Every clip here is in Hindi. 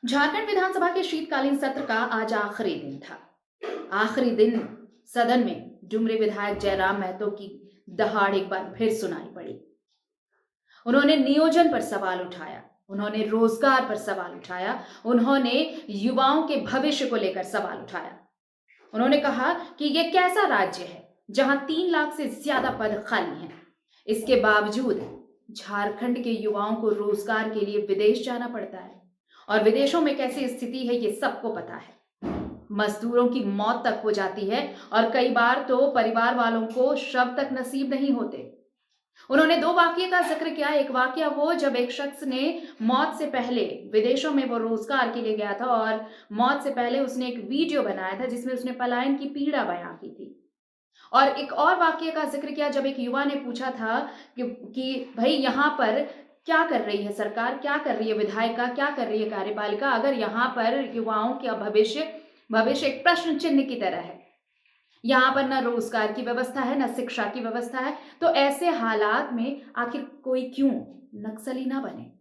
झारखंड विधानसभा के शीतकालीन सत्र का आज आखिरी दिन था। आखिरी दिन सदन में डुमरी विधायक जयराम महतो की दहाड़ एक बार फिर सुनाई पड़ी। उन्होंने नियोजन पर सवाल उठाया, उन्होंने रोजगार पर सवाल उठाया, उन्होंने युवाओं के भविष्य को लेकर सवाल उठाया। उन्होंने कहा कि यह कैसा राज्य है जहां 3 लाख से ज्यादा पद खाली हैं। इसके बावजूद झारखंड के युवाओं को रोजगार के लिए विदेश जाना पड़ता है और विदेशों में कैसी स्थिति है ये सबको पता है। मजदूरों की मौत तक हो जाती है और कई बार तो परिवार वालों को शव तक नसीब नहीं होते। उन्होंने 2 वाकये का जिक्र किया। एक वाकया वो जब एक शख्स ने मौत से पहले विदेशों में वो रोजगार के लिए गया था और मौत से पहले उसने एक वीडियो बनाया था जिसमें उसने पलायन की पीड़ा बयां की थी। और एक और वाकये का जिक्र किया जब एक युवा ने पूछा था कि भाई यहाँ पर क्या कर रही है सरकार, क्या कर रही है विधायिका, क्या कर रही है कार्यपालिका, अगर यहाँ पर युवाओं का भविष्य एक प्रश्न चिन्ह की तरह है। यहाँ पर न रोजगार की व्यवस्था है, न शिक्षा की व्यवस्था है, तो ऐसे हालात में आखिर कोई क्यों नक्सली ना बने।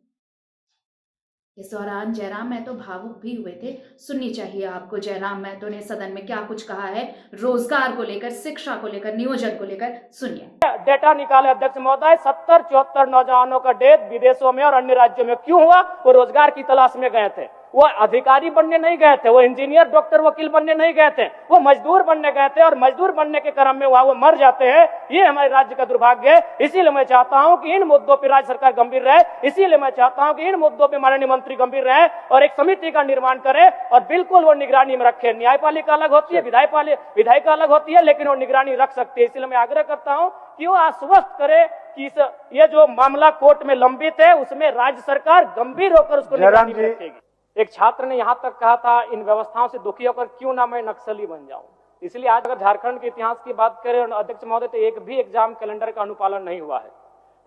इस दौरान जयराम महतो भावुक भी हुए थे। सुननी चाहिए आपको जयराम महतो ने सदन में क्या कुछ कहा है रोजगार को लेकर, शिक्षा को लेकर, नियोजन को लेकर। सुनिए। डेटा निकाले अध्यक्ष महोदय, 70-74 नौजवानों का डेथ विदेशों में और अन्य राज्यों में क्यों हुआ? वो रोजगार की तलाश में गए थे, वो अधिकारी बनने नहीं गए थे, वो इंजीनियर, डॉक्टर, वकील बनने नहीं गए थे, वो मजदूर बनने गए थे और मजदूर बनने के क्रम में वहां वो मर जाते हैं। ये हमारे राज्य का दुर्भाग्य है। इसीलिए मैं चाहता हूं कि इन मुद्दों पर राज्य सरकार गंभीर रहे। इसीलिए मैं चाहता हूं कि इन मुद्दों पर माननीय मंत्री गंभीर रहे और एक समिति का निर्माण करे और बिल्कुल वो निगरानी में रखे। न्यायपालिका अलग होती है, विधायिका अलग होती है, लेकिन वो निगरानी रख सकती है। इसलिए मैं आग्रह करता हूं कि वो आश्वस्त करे कि ये जो मामला कोर्ट में लंबित है उसमें राज्य सरकार गंभीर होकर उसको निगरानी में रखेगी। एक छात्र ने यहां तक कहा था, इन व्यवस्थाओं से दुखी होकर क्यों ना मैं नक्सली बन जाऊं। इसलिए आज अगर झारखंड के इतिहास की बात करें अध्यक्ष महोदय, तो एक भी एग्जाम कैलेंडर का अनुपालन नहीं हुआ है।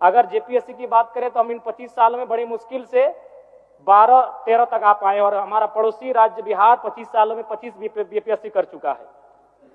अगर जेपीएससी की बात करें तो हम इन 25 साल में बड़ी मुश्किल से 12-13 तक आ पाए और हमारा पड़ोसी राज्य बिहार 25 सालों में 25 बीपीएससी कर चुका है।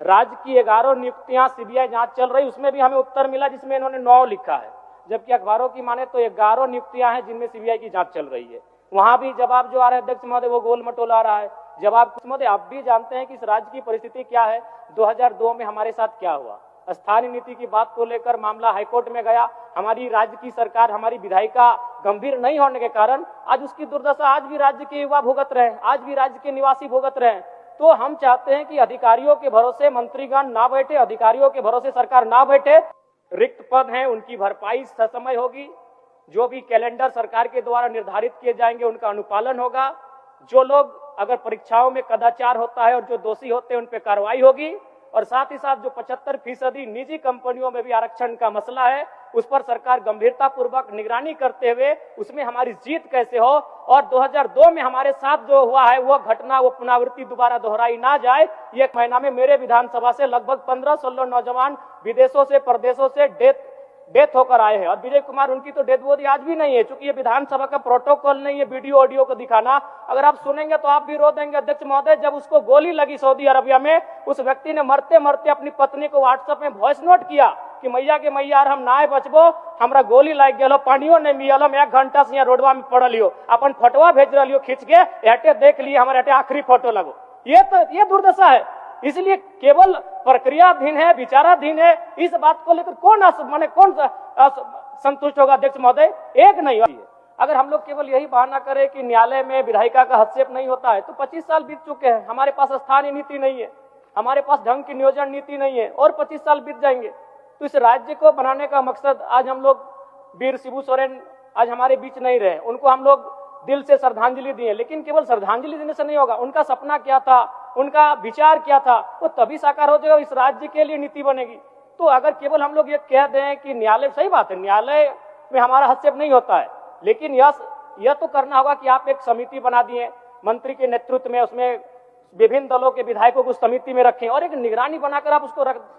राज्य की 11 नियुक्तियां सीबीआई जांच चल रही, उसमें भी हमें उत्तर मिला जिसमें इन्होंने 9 लिखा है, जबकि अखबारों की माने तो 11 नियुक्तियां हैं जिनमें सीबीआई की जांच चल रही है। वहां भी जवाब जो आ रहा है अध्यक्ष महोदय वो गोल मटोल आ रहा है। जवाब महोदय आप भी जानते हैं कि इस राज्य की परिस्थिति क्या है। 2002 में हमारे साथ क्या हुआ, स्थानीय नीति की बात को लेकर मामला हाईकोर्ट में गया। हमारी राज्य की सरकार, हमारी विधायिका गंभीर नहीं होने के कारण आज उसकी दुर्दशा आज भी राज्य के युवा भुगत रहे हैं, आज भी राज्य के निवासी भुगत रहे हैं। तो हम चाहते हैं कि अधिकारियों के भरोसे मंत्रीगण ना बैठे, अधिकारियों के भरोसे सरकार ना बैठे। रिक्त पद हैं उनकी भरपाई ससमय होगी, जो भी कैलेंडर सरकार के द्वारा निर्धारित किए जाएंगे उनका अनुपालन होगा। जो लोग अगर परीक्षाओं में कदाचार होता है और जो दोषी होते हैं उन पर कार्रवाई होगी और साथ ही साथ जो 75% निजी कंपनियों में भी आरक्षण का मसला है उस पर सरकार गंभीरता पूर्वक निगरानी करते हुए उसमें हमारी जीत कैसे हो और 2002 में हमारे साथ जो हुआ है वो घटना, वो पुनरावृत्ति दोबारा दोहराई ना जाए। ये एक महीना में मेरे विधानसभा से लगभग 15-16 नौजवान विदेशों से, प्रदेशों से डेथ होकर आए हैं और विजय कुमार उनकी तो डेथ बॉडी आज भी नहीं है, क्योंकि ये विधानसभा का प्रोटोकॉल नहीं है वीडियो ऑडियो को दिखाना। अगर आप सुनेंगे तो आप भी रो देंगे अध्यक्ष महोदय। जब उसको गोली लगी सऊदी अरबिया में, उस व्यक्ति ने मरते मरते अपनी पत्नी को व्हाट्सएप में वॉइस नोट किया कि मैया के मैया हम नाय बचबो, हमरा गोली लग गया, पानियो नहीं मिलल, हम 1 घंटा से यहाँ रोडवा में पड़ लियो, अपन फोटोवा भेज रही खींच के, एटे देख लिए हमारे एटे आखिरी फोटो लगो। ये दुर्दशा है। इसलिए केवल प्रक्रियाधीन है, विचाराधीन है। इस बात को लेकर कौन संतुष्ट होगा अध्यक्ष महोदय? एक नहीं है। अगर हम लोग केवल यही बहाना करें कि न्यायालय में विधायिका का हस्तक्षेप नहीं होता है तो 25 साल बीत चुके हैं, हमारे पास स्थानीय नीति नहीं है, हमारे पास ढंग की नियोजन नीति नहीं है और 25 साल बीत जाएंगे। तो इस राज्य को बनाने का मकसद, आज हम लोग वीर शिबू सोरेन आज हमारे बीच नहीं रहे, उनको हम लोग दिल से श्रद्धांजलि दिए, लेकिन केवल श्रद्धांजलि देने से नहीं होगा। उनका सपना क्या था, उनका विचार क्या था, वो तभी साकार हो जाएगा, इस राज्य के लिए नीति बनेगी। तो अगर केवल हम लोग ये कह दें कि न्यायालय, सही बात है न्यायालय में हमारा हस्तक्षेप नहीं होता है, लेकिन यह तो करना होगा कि आप एक समिति बना दिए मंत्री के नेतृत्व में, उसमें विभिन्न दलों के विधायकों को समिति में रखें और एक निगरानी बनाकर आप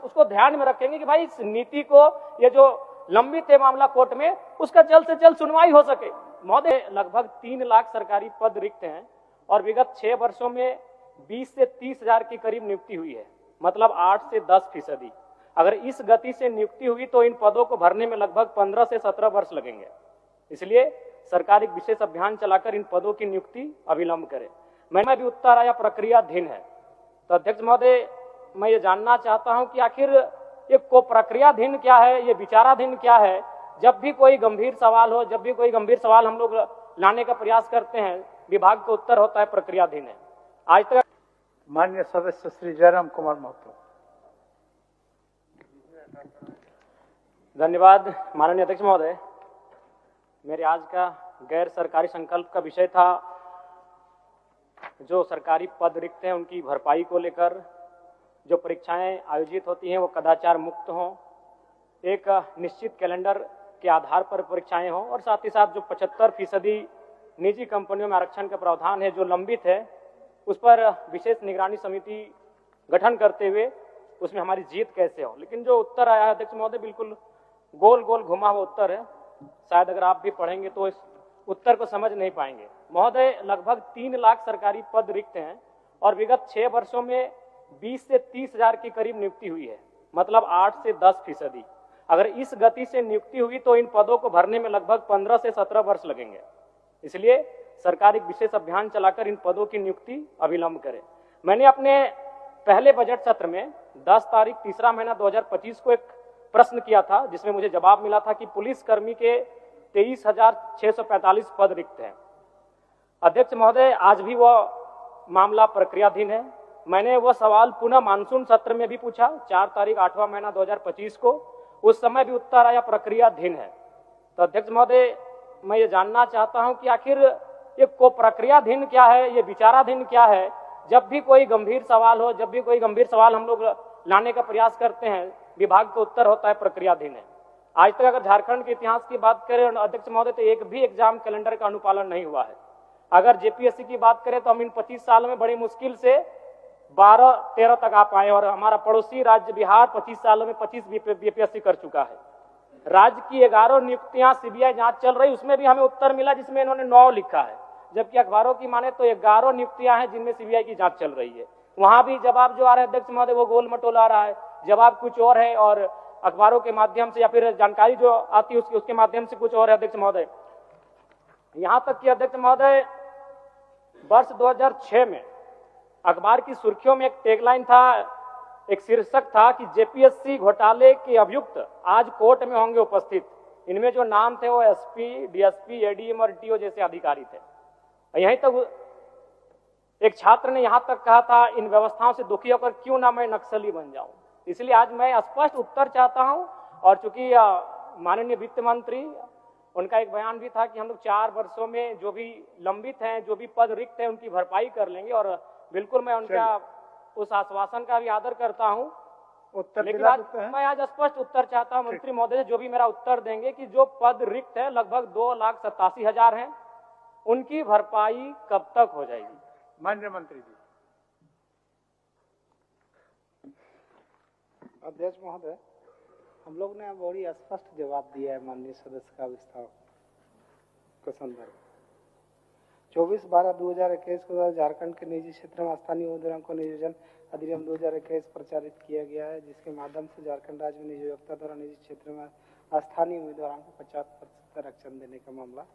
उसको ध्यान में रखेंगे कि भाई इस नीति को, ये जो लंबित है मामला कोर्ट में, उसका जल्द से जल्द सुनवाई हो सके। महोदय, लगभग 3 लाख सरकारी पद रिक्त हैं और विगत 6 वर्षों में 20 से 30 हजार के करीब नियुक्ति हुई है, मतलब 8 से 10%। अगर इस गति से नियुक्ति हुई तो इन पदों को भरने में लगभग 15 से 17 वर्ष लगेंगे। इसलिए सरकार एक विशेष अभियान चलाकर इन पदों की नियुक्ति अविलंब करे। मैं भी उत्तर आया प्रक्रियाधीन है। तो अध्यक्ष महोदय, मैं ये जानना चाहता हूं कि आखिर ये को प्रक्रियाधीन क्या है, ये विचाराधीन क्या है। जब भी कोई गंभीर सवाल हो, जब भी कोई गंभीर सवाल हम लोग लाने का प्रयास करते हैं, विभाग का उत्तर होता है प्रक्रियाधीन है। आज तक माननीय सदस्य श्री जयराम कुमार महतो। धन्यवाद माननीय अध्यक्ष महोदय। मेरे आज का गैर सरकारी संकल्प का विषय था जो सरकारी पद रिक्त हैं उनकी भरपाई को लेकर। जो परीक्षाएं आयोजित होती हैं वो कदाचार मुक्त हों, एक निश्चित कैलेंडर के आधार पर परीक्षाएं हों, और साथ ही साथ जो 75% निजी कंपनियों में आरक्षण का प्रावधान है जो लंबित है, उस पर विशेष निगरानी समिति गठन करते हुए उसमें हमारी जीत कैसे हो। लेकिन जो उत्तर आया है अध्यक्ष महोदय, बिल्कुल गोल गोल घुमा हुआ उत्तर है। शायद अगर आप भी पढ़ेंगे तो इस उत्तर को समझ नहीं पाएंगे। महोदय, लगभग 3 लाख सरकारी पद रिक्त हैं और विगत 6 वर्षों में 20 से 30 हजार के करीब नियुक्ति हुई है, मतलब 8 से 10%। अगर इस गति से नियुक्ति हुई तो इन पदों को भरने में लगभग 15 से 17 वर्ष लगेंगे। इसलिए सरकार एक विशेष अभियान चलाकर इन पदों की नियुक्ति अविलंब करे। मैंने अपने पहले बजट सत्र में 10 तारीख 3रा महीना 2025 को एक प्रश्न किया था, जिसमें मुझे जवाब मिला था कि पुलिस कर्मी के 23,645 पद रिक्त हैं। अध्यक्ष महोदय, आज भी वह मामला प्रक्रियाधीन है। मैंने वह सवाल पुनः मानसून सत्र में भी पूछा 4 तारीख 8वां महीना 2025 को, उस समय भी उत्तर आया प्रक्रियाधीन है। तो अध्यक्ष महोदय, मैं ये जानना चाहता हूं कि आखिर ये को प्रक्रियाधीन क्या है, ये विचाराधीन क्या है। जब भी कोई गंभीर सवाल हो, जब भी कोई गंभीर सवाल हम लोग लाने का प्रयास करते हैं, विभाग का उत्तर होता है प्रक्रियाधीन है। आज तक अगर झारखंड के इतिहास की बात करें अध्यक्ष महोदय, तो एक भी एग्जाम कैलेंडर का अनुपालन नहीं हुआ है। अगर जेपीएससी की बात करें तो हम इन 25 साल में बड़ी मुश्किल से 12-13 तक आ पाए, और हमारा पड़ोसी राज्य बिहार 25 सालों में 25 बीपीएससी कर चुका है। राज्य की 11 नियुक्तियां सीबीआई जांच चल रही, उसमें भी हमें उत्तर मिला जिसमें इन्होंने 9 लिखा है, जबकि अखबारों की माने तो 11 नियुक्तियां हैं जिनमें सीबीआई की जांच चल रही है। वहां भी जवाब जो आ रहा है अध्यक्ष महोदय, वो गोल मटोल आ रहा है, जवाब कुछ और है और अखबारों के माध्यम से या फिर जानकारी जो आती है उसके माध्यम से कुछ और है अध्यक्ष महोदय। यहां तक कि अध्यक्ष महोदय, वर्ष 2006 में अखबार की सुर्खियों में एक टैगलाइन था, एक शीर्षक था कि जेपीएससी घोटाले के अभियुक्त आज कोर्ट में होंगे उपस्थित। इनमें जो नाम थे वो एसपी, डीएसपी, एडीएम और टीओ जैसे अधिकारी थे। यहीं तक एक छात्र ने यहां तक कहा था, इन व्यवस्थाओं से दुखी होकर क्यों ना मैं नक्सली बन जाऊं। इसलिए आज मैं स्पष्ट उत्तर चाहता हूं, और चूंकि माननीय वित्त मंत्री, उनका एक बयान भी था कि हम लोग 4 वर्षों में जो भी लंबित हैं, जो भी पद रिक्त हैं, उनकी भरपाई कर लेंगे, और बिल्कुल मैं उनका उस आश्वासन का भी आदर करता हूं। उत्तर लेकिन दिला आज देते हैं। मैं आज स्पष्ट उत्तर चाहता हूं मंत्री महोदय से, जो भी मेरा उत्तर देंगे कि जो पद रिक्त है लगभग 2,87,000 हैं, उनकी भरपाई कब तक हो जाएगी। माननीय मंत्री जी। अध्यक्ष महोदय, हम लोग ने बड़ी स्पष्ट जवाब दिया है माननीय सदस्य का विस्तार के संदर्भ। 24/12/2021 को झारखंड के निजी क्षेत्र में स्थानीय उम्मीदवारों को नियोजन अधिनियम 2021 प्रचारित किया गया है, जिसके माध्यम से झारखंड राज्य में नियोक्ता द्वारा निजी क्षेत्र में स्थानीय उम्मीदवारों को 50% आरक्षण देने का मामला।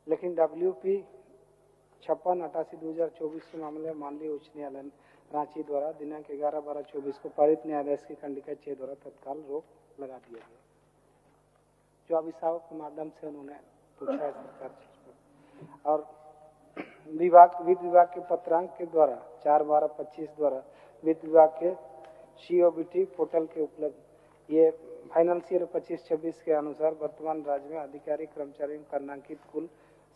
लेकिन WP 56/88/2024 के मामले में माननीय उच्च न्यायालय रांची द्वारा दिनांक 11/12/24 को पारित न्यायाधीश की खंडिका 6 द्वारा तत्काल रोक लगा दिया गया, जो अभिभावक के माध्यम से उन्होंने पूछा है सरकार पर। और वित्त विभाग के पत्रांक के द्वारा 4/12/25 द्वारा वित्त विभाग के COBT पोर्टल के उपलब्ध ये फाइनेंशियल 25-26 के अनुसार वर्तमान राज्य में अधिकारी कर्मचारियों का नामांकित कुल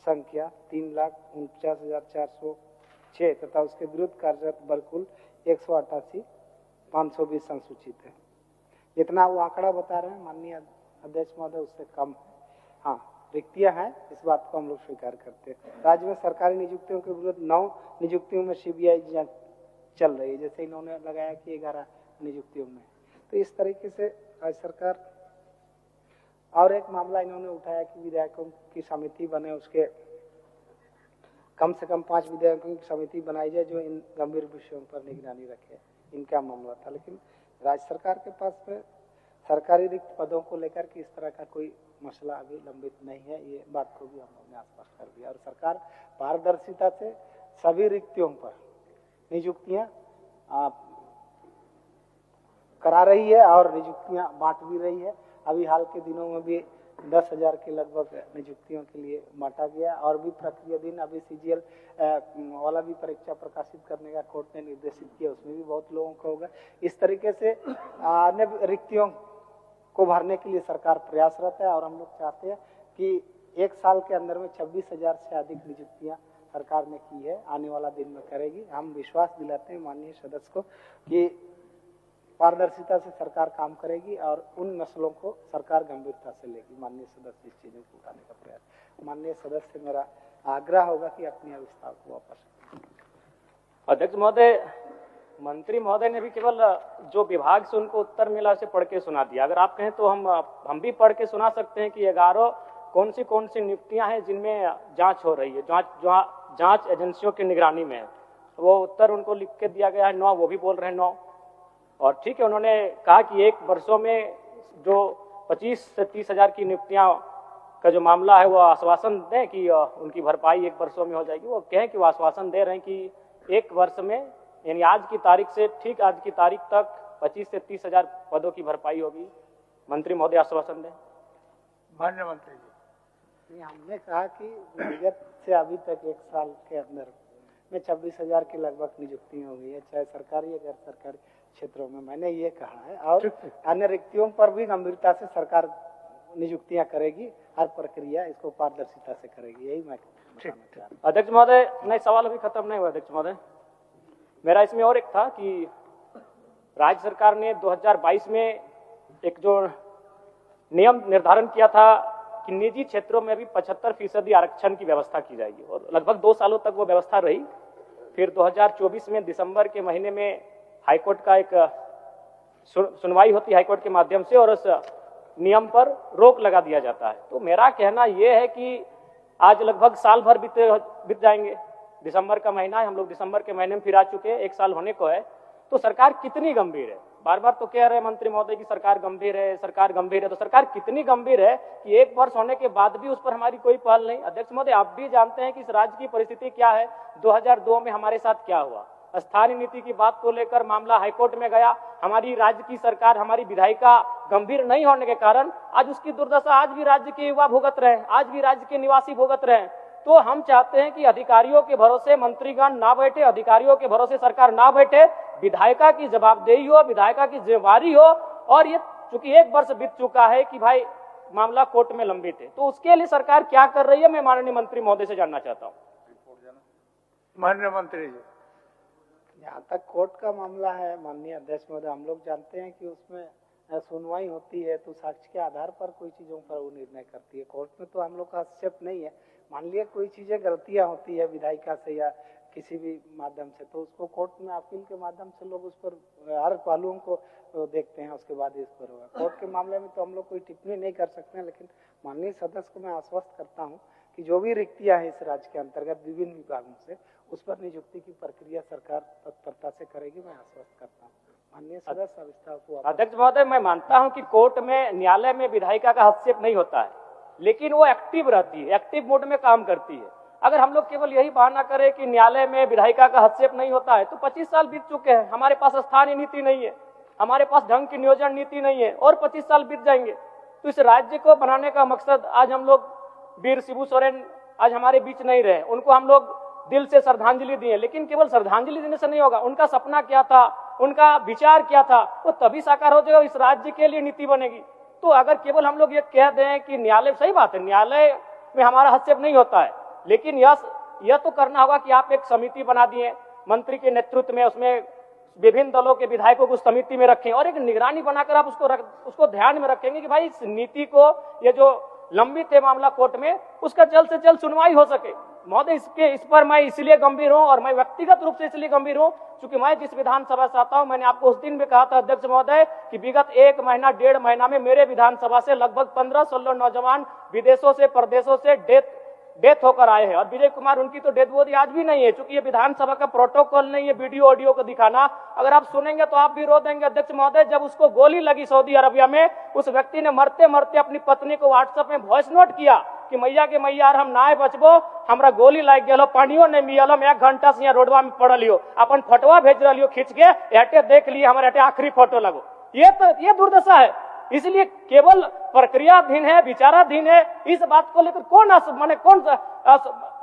संख्या 3,49,406 तथा उसके विरुद्ध कार्यरत वर्ग 188,520 संसूचित है। जितना वो आंकड़ा बता रहे हैं माननीय अध्यक्ष महोदय, उससे कम है। हाँ, रिक्तियां हैं, इस बात को हम लोग स्वीकार करते हैं। राज्य में सरकारी नियुक्तियों के विरुद्ध 9 नियुक्तियों में CBI जांच चल रही है, जैसे इन्होंने लगाया कि 11 नियुक्तियों में। तो इस तरीके से राज्य सरकार, और एक मामला इन्होंने उठाया कि विधायकों की समिति बने, उसके कम से कम 5 विधायकों की समिति बनाई जाए जो इन गंभीर विषयों पर निगरानी रखे, इनका मामला था। लेकिन राज्य सरकार के पास में सरकारी रिक्त पदों को लेकर के इस तरह का कोई मसला अभी लंबित नहीं है, ये बात को भी हम लोग ने स्पष्ट कर दिया। और सरकार पारदर्शिता से सभी रिक्तियों पर नियुक्तियां करा रही है और नियुक्तियां बांट भी रही है। अभी हाल के दिनों में भी 10,000 के लगभग नियुक्तियों के लिए बांटा गया और भी प्रक्रिया दिन अभी सीजीएल वाला भी परीक्षा प्रकाशित करने का कोर्ट ने निर्देशित किया, उसमें भी बहुत लोगों को होगा। इस तरीके से अन्य रिक्तियों को भरने के लिए सरकार प्रयासरत है और हम लोग चाहते हैं कि एक साल के अंदर में 26,000 से अधिक नियुक्तियां सरकार ने की है, आने वाला दिन में करेगी। हम विश्वास दिलाते हैं माननीय सदस्य को कि पारदर्शिता से सरकार काम करेगी और उन मसलों को सरकार गंभीरता से लेगी। माननीय सदस्य इस चीजों को उठाने का प्रयास, माननीय सदस्य से मेरा आग्रह होगा कि अपनी अवस्था को वापस। अध्यक्ष महोदय, मंत्री महोदय ने भी केवल जो विभाग से उनको उत्तर मिला उसे पढ़ के सुना दिया। अगर आप कहें तो हम भी पढ़ के सुना सकते हैं कि 11 कौन सी नियुक्तियां हैं जिनमें जांच हो रही है, जांच एजेंसियों की निगरानी में है। वो उत्तर उनको लिख के दिया गया है 9, वो भी बोल रहे हैं 9। और ठीक है, उन्होंने कहा कि एक वर्षों में जो 25 से 30,000 की नियुक्तियां का जो मामला है वो आश्वासन दें कि उनकी भरपाई एक वर्षों में हो जाएगी। वो कहें कि वो आश्वासन दे रहे हैं कि एक वर्ष में, यानी आज की तारीख से ठीक आज की तारीख तक 25 से 30,000 पदों की भरपाई होगी। मंत्री महोदय आश्वासन दें। माननीय मंत्री जी, हमने कहा कि विगत से अभी तक एक साल के अंदर में 26,000 के लगभग नियुक्तियां हो गई है, चाहे सरकारी या गैर सरकारी क्षेत्रों में। मैंने ये कहा है और अन्य रिक्तियों पर भी गंभीरता से सरकार नियुक्तियां करेगी, हर प्रक्रिया इसको पारदर्शिता से करेगी, यही मैं बताना चाह रहा हूं। अध्यक्ष महोदय, नहीं, सवाल अभी खत्म नहीं हुआ। अध्यक्ष महोदय, मेरा इसमें और एक था कि राज्य सरकार ने 2022 में एक जो नियम निर्धारण किया था कि निजी क्षेत्रों में भी 75% आरक्षण की व्यवस्था की जाएगी और लगभग 2 सालों तक वो व्यवस्था रही। फिर 2024 में दिसंबर के महीने में हाईकोर्ट का एक सुनवाई होती हाईकोर्ट के माध्यम से और उस नियम पर रोक लगा दिया जाता है। तो मेरा कहना यह है कि आज लगभग साल भर बीत जाएंगे, दिसंबर का महीना है, हम लोग दिसंबर के महीने में फिर आ चुके हैं, 1 साल होने को है। तो सरकार कितनी गंभीर है? बार बार तो कह रहे हैं मंत्री महोदय की सरकार गंभीर है, सरकार गंभीर है। तो सरकार कितनी गंभीर है कि 1 वर्ष होने के बाद भी उस पर हमारी कोई पहल नहीं? अध्यक्ष महोदय, आप भी जानते हैं कि इस राज्य की परिस्थिति क्या है। 2002 में हमारे साथ क्या हुआ, स्थानीय नीति की बात को लेकर मामला हाईकोर्ट में गया। हमारी राज्य की सरकार, हमारी विधायिका गंभीर नहीं होने के कारण आज उसकी दुर्दशा आज भी राज्य के युवा भुगत रहे हैं, आज भी राज्य के निवासी भुगत रहे हैं। तो हम चाहते हैं कि अधिकारियों के भरोसे मंत्रीगण ना बैठे, अधिकारियों के भरोसे सरकार ना बैठे, विधायिका की जवाबदेही हो, विधायिका की जिम्मेवारी हो। और ये चूंकि 1 वर्ष बीत चुका है कि भाई मामला कोर्ट में लंबित है, तो उसके लिए सरकार क्या कर रही है, मैं माननीय मंत्री महोदय से जानना चाहता हूँ। माननीय मंत्री जी, यहाँ तक कोर्ट का मामला है माननीय अध्यक्ष महोदय, हम लोग जानते हैं कि उसमें सुनवाई होती है तो साक्ष्य के आधार पर कोई चीजों पर वो निर्णय करती है। कोर्ट में तो हम लोग का हस्तक्षेप नहीं है। मान लिया कोई चीजें गलतियां होती है विधायिका से या किसी भी माध्यम से, तो उसको कोर्ट में अपील के माध्यम से लोग उस पर हर पहलुओं को देखते हैं, उसके बाद इस पर होगा। कोर्ट के मामले में तो हम लोग कोई टिप्पणी नहीं कर सकते हैं, लेकिन माननीय सदस्य को मैं आश्वस्त करता हूँ कि जो भी रिक्तियां हैं इस राज्य के अंतर्गत विभिन्न विभागों से, उस पर नियुक्ति की प्रक्रिया सरकार तत्परता से करेगी, मैं आश्वस्त करता हूँ। माननीय सदस्य अवस्था को। अध्यक्ष महोदय, मैं मानता हूं कि कोर्ट में, न्यायालय में विधायिका का हस्तक्षेप नहीं होता है, लेकिन वो एक्टिव रहती है, एक्टिव मोड में काम करती है। अगर हम लोग केवल यही बहाना करें कि न्यायालय में विधायिका का हस्तक्षेप नहीं होता है, तो 25 साल बीत चुके हैं, हमारे पास स्थानीय नीति नहीं है, हमारे पास ढंग की नियोजन नीति नहीं है और 25 साल बीत जाएंगे। तो इस राज्य को बनाने का मकसद, आज हम लोग वीर शिबू सोरेन आज हमारे बीच नहीं रहे, उनको हम लोग दिल से श्रद्धांजलि दिए, लेकिन केवल श्रद्धांजलि देने से नहीं होगा। उनका सपना क्या था, उनका विचार क्या था, वो तभी साकार हो जाएगा, इस राज्य के लिए नीति बनेगी। तो अगर केवल हम लोग ये कह दें कि न्यायालय, सही बात है न्यायालय में हमारा हस्तक्षेप नहीं होता है, लेकिन यह तो करना होगा कि आप एक समिति बना दिए मंत्री के नेतृत्व में, उसमें विभिन्न दलों के विधायकों को समिति में रखें और एक निगरानी बनाकर आप उसको ध्यान में रखेंगे कि भाई इस नीति को, ये जो लंबित है मामला कोर्ट में, उसका जल्द से जल्द सुनवाई हो सके। महोदय, इस पर मैं इसलिए गंभीर हूं और मैं व्यक्तिगत रूप से इसलिए गंभीर हूं क्योंकि मैं जिस विधानसभा से आता हूं, मैंने आपको उस दिन भी कहा था अध्यक्ष महोदय कि विगत 1 महीना 1.5 महीना में मेरे विधानसभा से लगभग 15-16 नौजवान विदेशों से, प्रदेशों से डेथ डेथ होकर आए हैं और विजय कुमार उनकी तो डेथ बॉडी आज भी नहीं है, चूंकि ये विधानसभा का प्रोटोकॉल नहीं है वीडियो ऑडियो को दिखाना। अगर आप सुनेंगे तो आप भी रो देंगे अध्यक्ष महोदय। जब उसको गोली लगी सऊदी अरबिया में, उस व्यक्ति ने मरते मरते अपनी पत्नी को व्हाट्सएप में वॉइस नोट किया कि मैया के मैया हम नाय बचबो, हमरा गोली लग गया, पानियो नहीं मिलो, हम 1 घंटा से यहाँ रोडवा में पड़ लियो, अपन फोटोवा भेज रही खींच के, एटे देख लिए हमारे एटे आखिरी फोटो लगो। ये दुर्दशा है। इसलिए केवल प्रक्रियाधीन है, विचाराधीन है, इस बात को लेकर कौन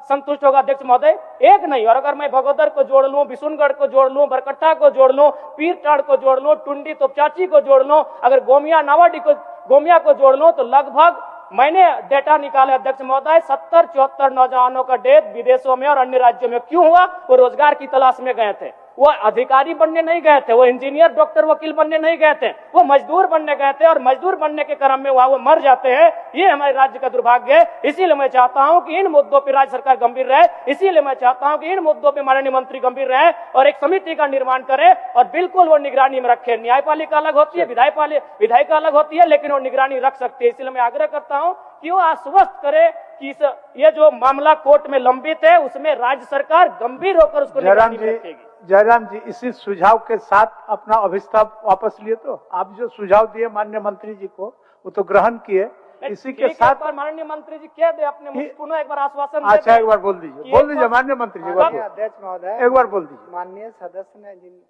संतुष्ट होगा अध्यक्ष महोदय? एक नहीं। और अगर मैं भगोदर को जोड़ लूं, बिशुनगढ़ को जोड़ लूं, बरकट्टा को जोड़ लूं, पीरटाड़ को जोड़ लूं, टुंडी तोपचाची को जोड़ लूं, अगर गोमिया को जोड़ लूं, तो लगभग मैंने डेटा निकाले अध्यक्ष महोदय, 70-74 नौजवानों का डेथ विदेशों में और अन्य राज्यों में क्यों हुआ? वो रोजगार की तलाश में गए थे, वो अधिकारी बनने नहीं गए थे, वो इंजीनियर डॉक्टर वकील बनने नहीं गए थे, वो मजदूर बनने गए थे और मजदूर बनने के क्रम में वहां वो मर जाते हैं। ये हमारे राज्य का दुर्भाग्य है। इसीलिए मैं चाहता हूं कि इन मुद्दों पर राज्य सरकार गंभीर रहे, इसीलिए मैं चाहता हूं कि इन मुद्दों पर माननीय मंत्री गंभीर रहे और एक समिति का निर्माण करे और बिल्कुल वो निगरानी में रखे। न्यायपालिका अलग होती है, विधायिका अलग होती है, लेकिन वो निगरानी रख सकती है। इसलिए मैं आग्रह करता हूं कि वो आश्वस्त करे कि ये जो मामला कोर्ट में लंबित है उसमें राज्य सरकार गंभीर होकर उसको निगरानी में रखेगी। जयराम जी, इसी सुझाव के साथ अपना अभिस्ताव वापस लिए। तो आप जो सुझाव दिए माननीय मंत्री जी को वो तो ग्रहण किए, इसी के साथ माननीय मंत्री जी कह दे अपने पुनः एक बार आश्वासन। अच्छा, एक बार बोल दीजिए माननीय मंत्री जी, अध्यक्ष महोदय एक बार बोल दीजिए। माननीय सदस्य ने जिन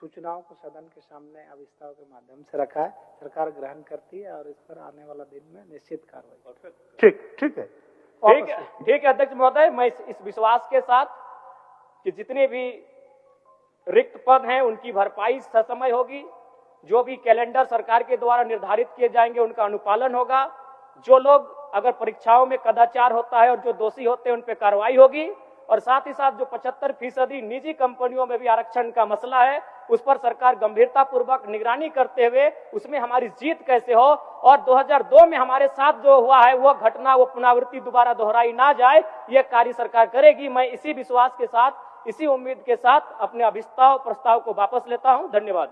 सूचनाओं को सदन के सामने अभिस्ताव के माध्यम से रखा है, सरकार ग्रहण करती है और इस पर आने वाला दिन में निश्चित कार्रवाई। ठीक है अध्यक्ष महोदय, मैं इस विश्वास के साथ कि जितने भी रिक्त पद हैं उनकी भरपाई ससमय होगी, जो भी कैलेंडर सरकार के द्वारा निर्धारित किए जाएंगे उनका अनुपालन होगा, जो लोग अगर परीक्षाओं में कदाचार होता है और जो दोषी होते हैं उन पर कार्रवाई होगी, और साथ ही साथ जो 75% निजी कंपनियों में भी आरक्षण का मसला है उस पर सरकार गंभीरता पूर्वक निगरानी करते हुए उसमें हमारी जीत कैसे हो और 2002 में हमारे साथ जो हुआ है वो घटना, वो पुनरावृत्ति दोबारा दोहराई ना जाए, ये कार्य सरकार करेगी। मैं इसी विश्वास के साथ, इसी उम्मीद के साथ अपने अभिस्ताव प्रस्ताव को वापस लेता हूं। धन्यवाद।